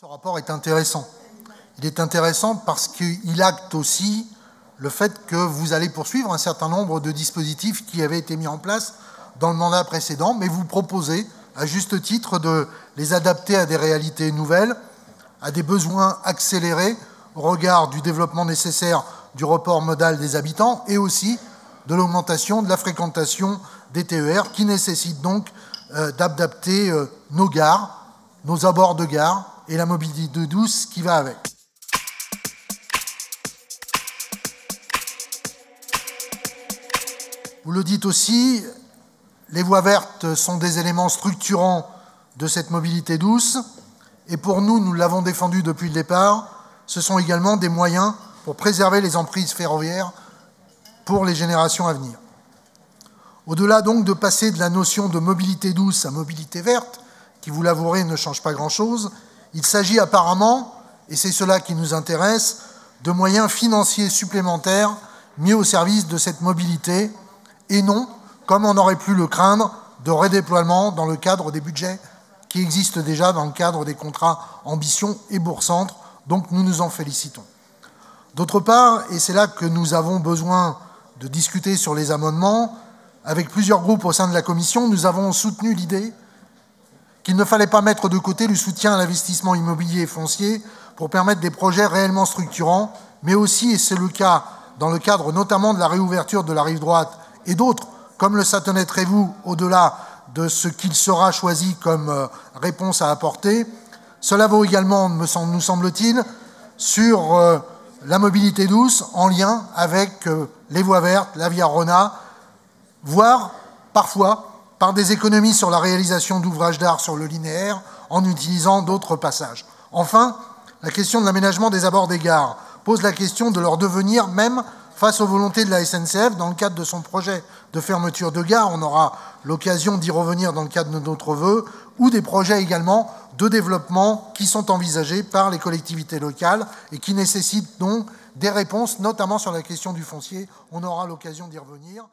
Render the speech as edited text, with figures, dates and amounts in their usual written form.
Ce rapport est intéressant. Il est intéressant parce qu'il acte aussi le fait que vous allez poursuivre un certain nombre de dispositifs qui avaient été mis en place dans le mandat précédent, mais vous proposez, à juste titre, de les adapter à des réalités nouvelles, à des besoins accélérés au regard du développement nécessaire du report modal des habitants et aussi de l'augmentation de la fréquentation des TER qui nécessite donc d'adapter nos gares, nos abords de gare et la mobilité douce qui va avec. Vous le dites aussi, les voies vertes sont des éléments structurants de cette mobilité douce et pour nous, nous l'avons défendu depuis le départ, ce sont également des moyens pour préserver les emprises ferroviaires pour les générations à venir. Au-delà donc de passer de la notion de mobilité douce à mobilité verte, qui vous l'avouerez ne change pas grand-chose, il s'agit apparemment, et c'est cela qui nous intéresse, de moyens financiers supplémentaires mis au service de cette mobilité et non, comme on aurait pu le craindre, de redéploiement dans le cadre des budgets qui existent déjà dans le cadre des contrats Ambition et Bourg-Centre, donc nous nous en félicitons. D'autre part, et c'est là que nous avons besoin de discuter sur les amendements, avec plusieurs groupes au sein de la Commission, nous avons soutenu l'idée qu'il ne fallait pas mettre de côté le soutien à l'investissement immobilier et foncier pour permettre des projets réellement structurants, mais aussi, et c'est le cas dans le cadre notamment de la réouverture de la rive droite et d'autres, comme le Satonnet-Trévoux, au-delà de ce qu'il sera choisi comme réponse à apporter. Cela vaut également, nous semble-t-il, sur la mobilité douce en lien avec les voies vertes, la Via Rhôna, voire parfois par des économies sur la réalisation d'ouvrages d'art sur le linéaire en utilisant d'autres passages. Enfin, la question de l'aménagement des abords des gares pose la question de leur devenir même face aux volontés de la SNCF dans le cadre de son projet de fermeture de gare, on aura l'occasion d'y revenir dans le cadre de notre vœu, ou des projets également de développement qui sont envisagés par les collectivités locales et qui nécessitent donc des réponses, notamment sur la question du foncier. On aura l'occasion d'y revenir.